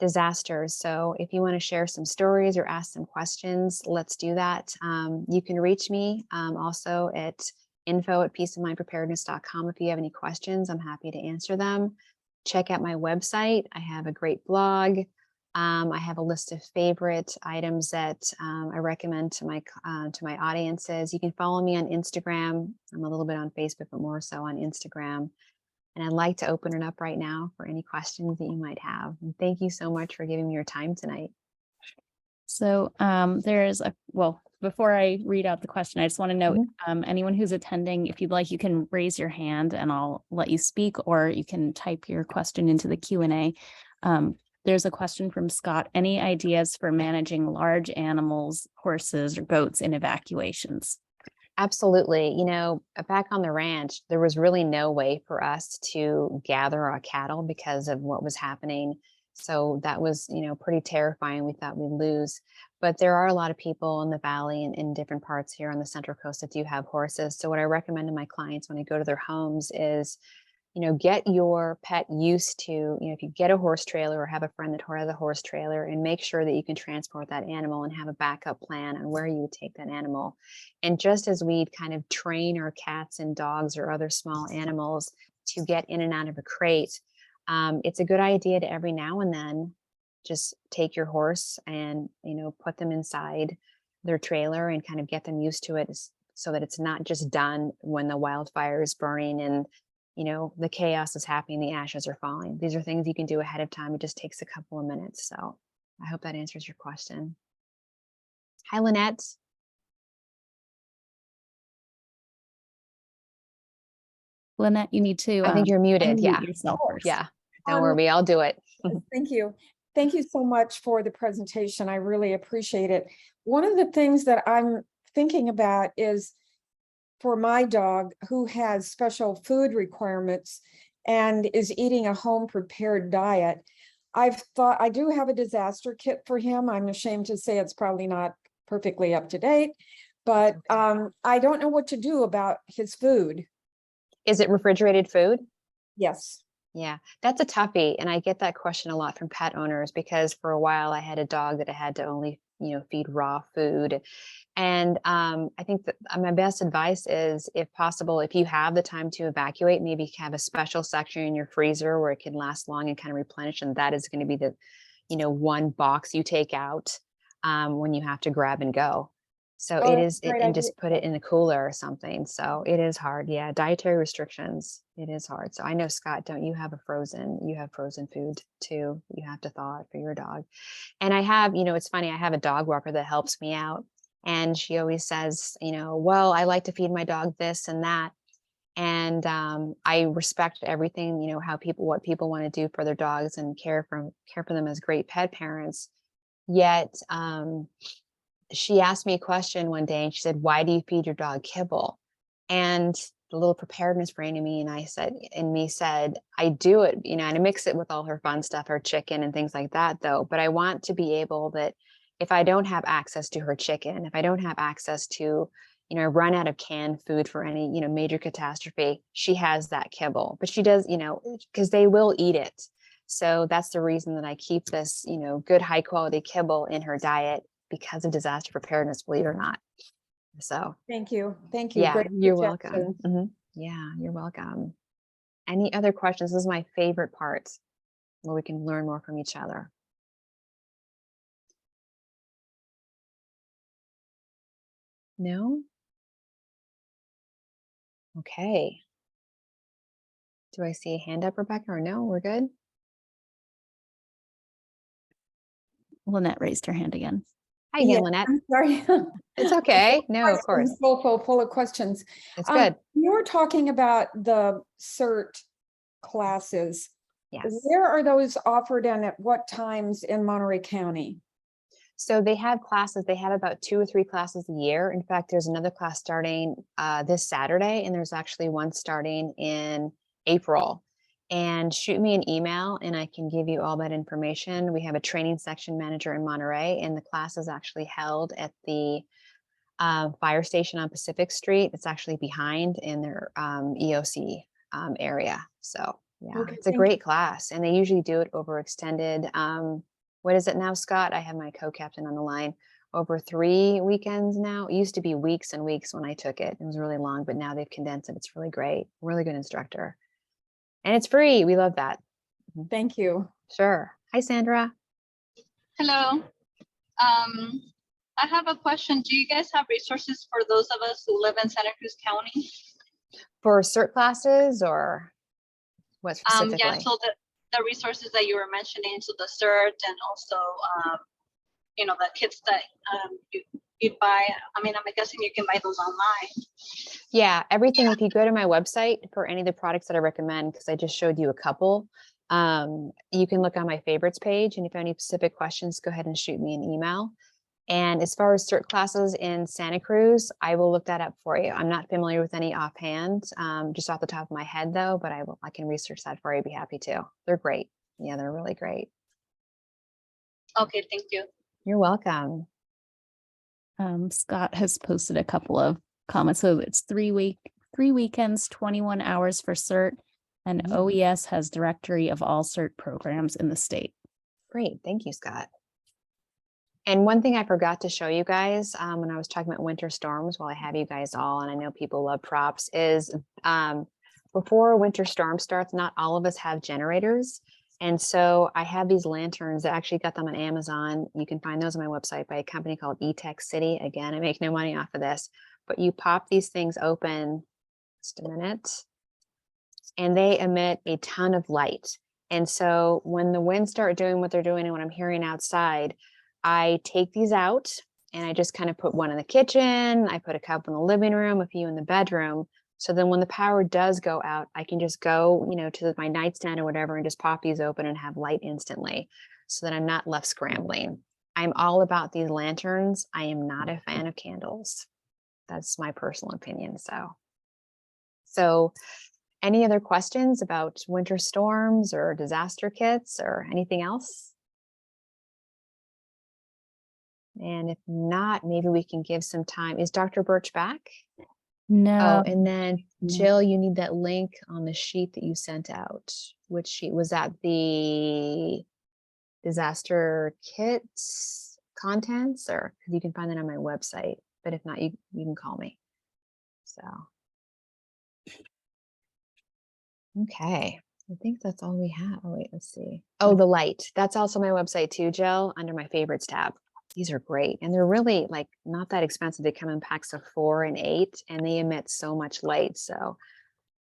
disasters. So if you want to share some stories or ask some questions, let's do that. You can reach me also at info@peaceofmindpreparedness.com. If you have any questions, I'm happy to answer them. Check out my website. I have a great blog. I have a list of favorite items that I recommend to my audiences. You can follow me on Instagram. I'm a little bit on Facebook, but more so on Instagram. And I'd like to open it up right now for any questions that you might have. And thank you so much for giving me your time tonight. So before I read out the question, I just want to note, anyone who's attending, if you'd like, you can raise your hand and I'll let you speak, or you can type your question into the Q&A. There's a question from Scott. Any ideas for managing large animals, horses or goats in evacuations? Absolutely. Back on the ranch, there was really no way for us to gather our cattle because of what was happening. So that was, pretty terrifying. We thought we'd lose. But there are a lot of people in the valley and in different parts here on the Central Coast that do have horses. So what I recommend to my clients when I go to their homes is, get your pet used to, if you get a horse trailer or have a friend that has a horse trailer, and make sure that you can transport that animal and have a backup plan on where you would take that animal. And just as we'd kind of train our cats and dogs or other small animals to get in and out of a crate, it's a good idea to every now and then just take your horse and, put them inside their trailer and kind of get them used to it, so that it's not just done when the wildfire is burning and the chaos is happening, the ashes are falling. These are things you can do ahead of time. It just takes a couple of minutes. So I hope that answers your question. Hi, Lynette. Lynette, you need to I think you're muted. unmute Yeah. yourself first. Yeah. Don't worry, I'll do it. Thank you. Thank you so much for the presentation. I really appreciate it. One of the things that I'm thinking about is for my dog who has special food requirements and is eating a home prepared diet. I've thought I do have a disaster kit for him. I'm ashamed to say it's probably not perfectly up to date, but I don't know what to do about his food. Is it refrigerated food? Yes. Yeah, that's a toughie. And I get that question a lot from pet owners, because for a while I had a dog that I had to only, feed raw food. And I think that my best advice is, if possible, if you have the time to evacuate, maybe have a special section in your freezer where it can last long and kind of replenish. And that is going to be the, one box you take out when you have to grab and go. So Oh, it that's is, a great and idea. just put it in a cooler or something. So it is hard. Yeah. Dietary restrictions. It is hard. So I know, Scott, don't you have you have frozen food too. You have to thaw it for your dog. And I have, it's funny, I have a dog walker that helps me out. And she always says, well, I like to feed my dog this and that. And I respect everything, what people want to do for their dogs and care for them as great pet parents. Yet she asked me a question one day and she said, why do you feed your dog kibble? And the little preparedness brain in me said, I do it, and I mix it with all her fun stuff, her chicken and things like that though. But I want to be able that if I don't have access to her chicken, if I don't have access to, run out of canned food for any, major catastrophe, she has that kibble, but she does, because they will eat it. So that's the reason that I keep this, good high quality kibble in her diet because of disaster preparedness, believe it or not. So Thank you. Thank you. yeah, Great you're welcome. suggestion. Mhm. Yeah, you're welcome. Any other questions? This is my favorite part where we can learn more from each other. No? Okay. Do I see a hand up, Rebecca, or no? We're good? Lynette raised her hand again. Hi Yeah, again, Lynette. I'm sorry. It's okay. No, of course. Questions, full of questions. It's good. You were talking about the CERT classes. Yes. Where are those offered and at what times in Monterey County? So they have classes. They have about 2 or 3 classes a year. In fact, there's another class starting this Saturday, and there's actually one starting in April. And shoot me an email and I can give you all that information. We have a training section manager in Monterey, and the class is actually held at the fire station on Pacific Street. It's actually behind in their EOC area. So yeah, Okay, it's a thank great class, and they usually do it over extended. What is it now, Scott? I have my co-captain on the line. Over 3 weekends now. It used to be weeks and weeks when I took it. It was really long, but now they've condensed it. It's really great. Really good instructor. And it's free. We love that. Thank you. Sure. Hi, Sandra. Hello. I have a question. Do you guys have resources for those of us who live in Santa Cruz County? For CERT classes or what specifically? Yeah, so the resources that you were mentioning, so the CERT and also, the kits that you'd buy. I mean, I'm guessing you can buy those online. Yeah, everything. If you go to my website for any of the products that I recommend, because I just showed you a couple, you can look on my favorites page. And if you have any specific questions, go ahead and shoot me an email. And as far as CERT classes in Santa Cruz, I will look that up for you. I'm not familiar with any offhand, just off the top of my head though, but I can research that for you. I'd be happy to. They're great. Yeah, they're really great. Okay, thank you. You're welcome. Scott has posted a couple of comments. So it's 3 weekends, 21 hours for CERT, and OES has directory of all CERT programs in the state. Great. Thank you, Scott. And one thing I forgot to show you guys when I was talking about winter storms, while I have you guys all, and I know people love props, is before a winter storm starts, not all of us have generators. And so I have these lanterns. I actually got them on Amazon. You can find those on my website by a company called eTech City. Again, I make no money off of this, but you pop these things open, just a minute, and they emit a ton of light. And so when the winds start doing what they're doing and what I'm hearing outside, I take these out and I just kind of put one in the kitchen. I put a couple in the living room, a few in the bedroom. So then when the power does go out, I can just go, to my nightstand or whatever and just pop these open and have light instantly so that I'm not left scrambling. I'm all about these lanterns. I am not a fan of candles. That's my personal opinion. So any other questions about winter storms or disaster kits or anything else? And if not, maybe we can give some time. Is Dr. Birch back? No. Oh, and then Jill, you need that link on the sheet that you sent out. Which sheet was that? The disaster kits contents, or because you can find that on my website. But if not, you can call me. So, okay, I think that's all we have. Oh wait, let's see. Oh, the light. That's also my website too, Jill, under my favorites tab. These are great. And they're really like not that expensive. They come in packs of 4 and 8 and they emit so much light. So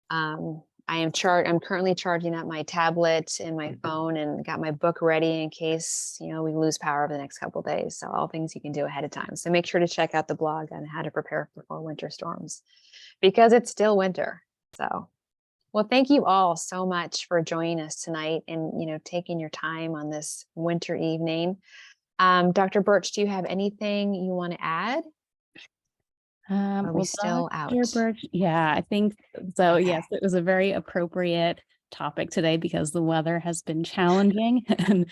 I'm currently charging up my tablet and my phone and got my book ready in case, we lose power over the next couple of days. So all things you can do ahead of time. So make sure to check out the blog on how to prepare for winter storms because it's still winter. So, well, thank you all so much for joining us tonight and, taking your time on this winter evening. Dr. Birch, do you have anything you want to add? Are we still out? Birch, yeah, I think so. Okay. Yes, it was a very appropriate topic today because the weather has been challenging. And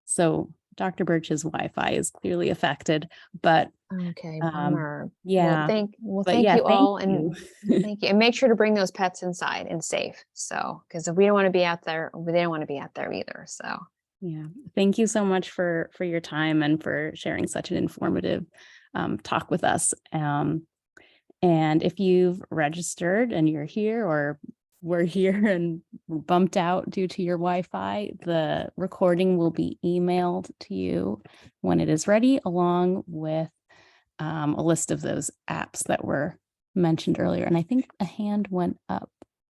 so Dr. Birch's Wi-Fi is clearly affected, but okay, bummer. Yeah. Well, thank you all, and thank you, and make sure to bring those pets inside and safe. So, because if we don't want to be out there, they don't want to be out there either. So. Yeah, thank you so much for your time and for sharing such an informative talk with us. And if you've registered and you're here or we're here and bumped out due to your Wi-Fi, the recording will be emailed to you when it is ready, along with a list of those apps that were mentioned earlier. And I think a hand went up,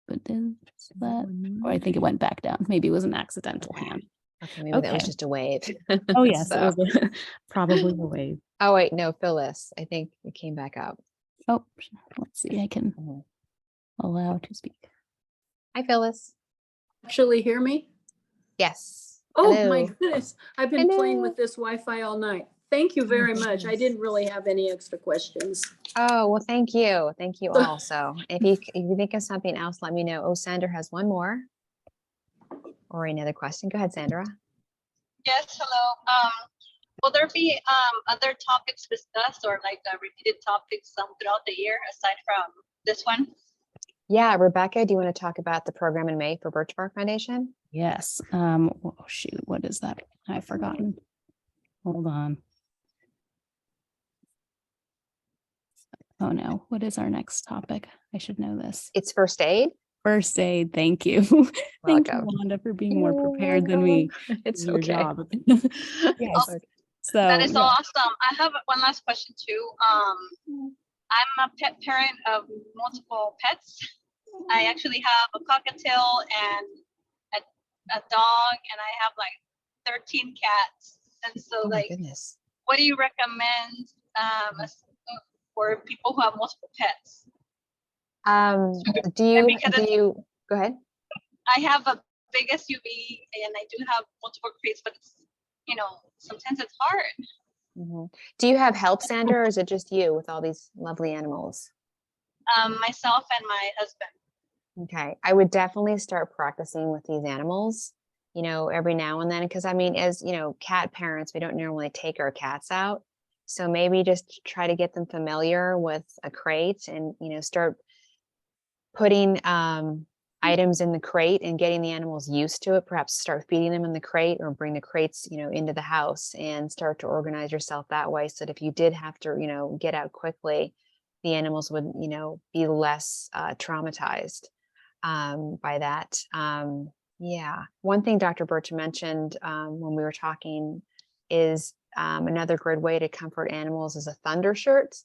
but is that? Oh, I think it went back down. Maybe it was an accidental hand. Okay, maybe that was just a wave. Oh, yes, so. It was probably a wave. Oh, wait, no, Phyllis, I think it came back up. Oh, let's see, I can allow to speak. Hi, Phyllis. Actually hear me? Yes. Oh, Hello. my goodness. I've been playing with this Wi-Fi all night. Thank you very much. I didn't really have any extra questions. Oh, well, thank you. Thank you all. So if you think of something else, let me know. Oh, Sandra has one more. Or another question. Go ahead, Sandra. Yes, hello. Will there be other topics discussed or like repeated topics throughout the year aside from this one? Yeah, Rebecca, do you want to talk about the program in May for BirchBark Foundation? Yes. Oh, shoot, what is that? I've forgotten. Hold on. Oh no, what is our next topic? I should know this. It's first aid. First aid, thank you. Thank you, Wanda, for being more prepared than me. It's your okay. job. Yes. Okay. So that is awesome. I have one last question too. I'm a pet parent of multiple pets. I actually have a cockatiel and a dog, and I have like 13 cats. And so, Goodness. What do you recommend for people who have multiple pets? Do you go ahead? I have a big SUV and I do have multiple crates, but it's, sometimes it's hard. Do you have help, Sandra, or is it just you with all these lovely animals? Myself and my husband. Okay, I would definitely start practicing with these animals, every now and then, because as cat parents, we don't normally take our cats out. So maybe just try to get them familiar with a crate and, start putting items in the crate and getting the animals used to it. Perhaps start feeding them in the crate or bring the crates, into the house and start to organize yourself that way. So that if you did have to, get out quickly, the animals would, be less traumatized by that. Yeah. One thing Dr. Birch mentioned when we were talking is another good way to comfort animals is a thunder shirt.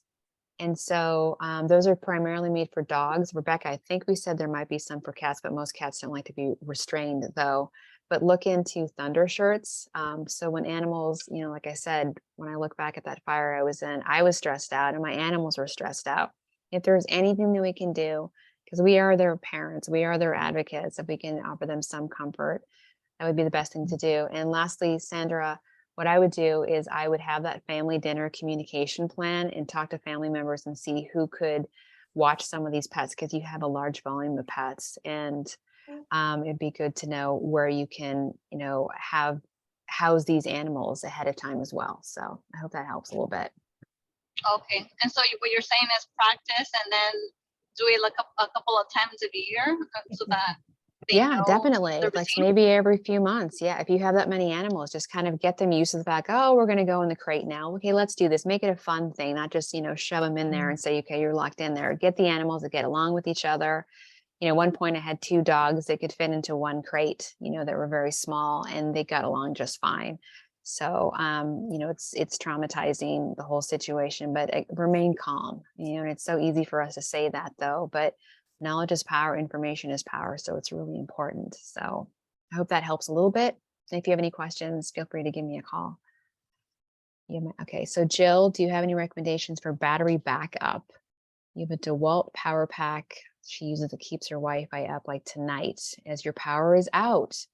And so those are primarily made for dogs. Rebecca, I think we said there might be some for cats, but most cats don't like to be restrained though. But look into thunder shirts. So when animals, like I said, when I look back at that fire I was in, I was stressed out and my animals were stressed out. If there's anything that we can do, because we are their parents, we are their advocates, if we can offer them some comfort, that would be the best thing to do. And lastly, Sandra, what I would do is I would have that family dinner communication plan and talk to family members and see who could watch some of these pets, because you have a large volume of pets, and it'd be good to know where you can, house these animals ahead of time as well. So I hope that helps a little bit. Okay. And so what you're saying is practice and then do it like a couple of times a year so that definitely. Like maybe every few months. Yeah. If you have that many animals, just kind of get them used to the fact, oh, we're going to go in the crate now. Okay, let's do this. Make it a fun thing, not just, shove them in there and say, okay, you're locked in there. Get the animals to get along with each other. One point I had 2 dogs that could fit into one crate, that were very small, and they got along just fine. So, you know, it's traumatizing, the whole situation, but remain calm, you know, and it's so easy for us to say that though, but knowledge is power, information is power. So it's really important. So I hope that helps a little bit. And if you have any questions, feel free to give me a call. Okay, so Jill, do you have any recommendations for battery backup? You have a DeWalt power pack. She uses it, keeps her Wi-Fi up like tonight as your power is out.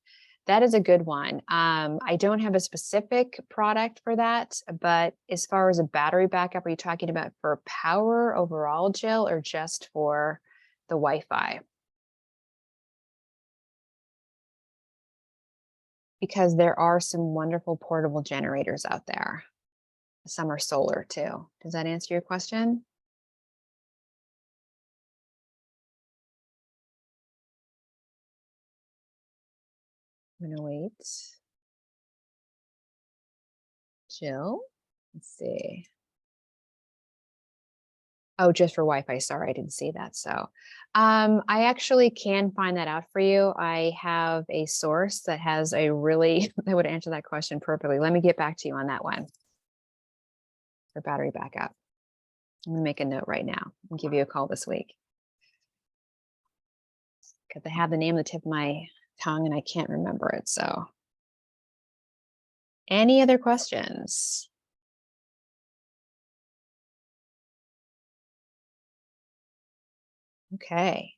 That is a good one. I don't have a specific product for that, but as far as a battery backup, are you talking about for power overall, Jill, or just for the Wi-Fi? Because there are some wonderful portable generators out there. Some are solar too. Does that answer your question? I'm gonna wait. Jill, let's see. Oh, just for Wi-Fi. Sorry, I didn't see that. So I actually can find that out for you. I have a source that has a really, that would answer that question perfectly. Let me get back to you on that one for battery backup. I'm gonna make a note right now and give you a call this week. Because I have the name on the tip of my tongue and I can't remember it. So any other questions? Okay.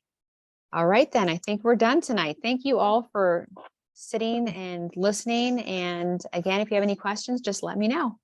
All right, then I think we're done tonight. Thank you all for sitting and listening. And again, if you have any questions, just let me know.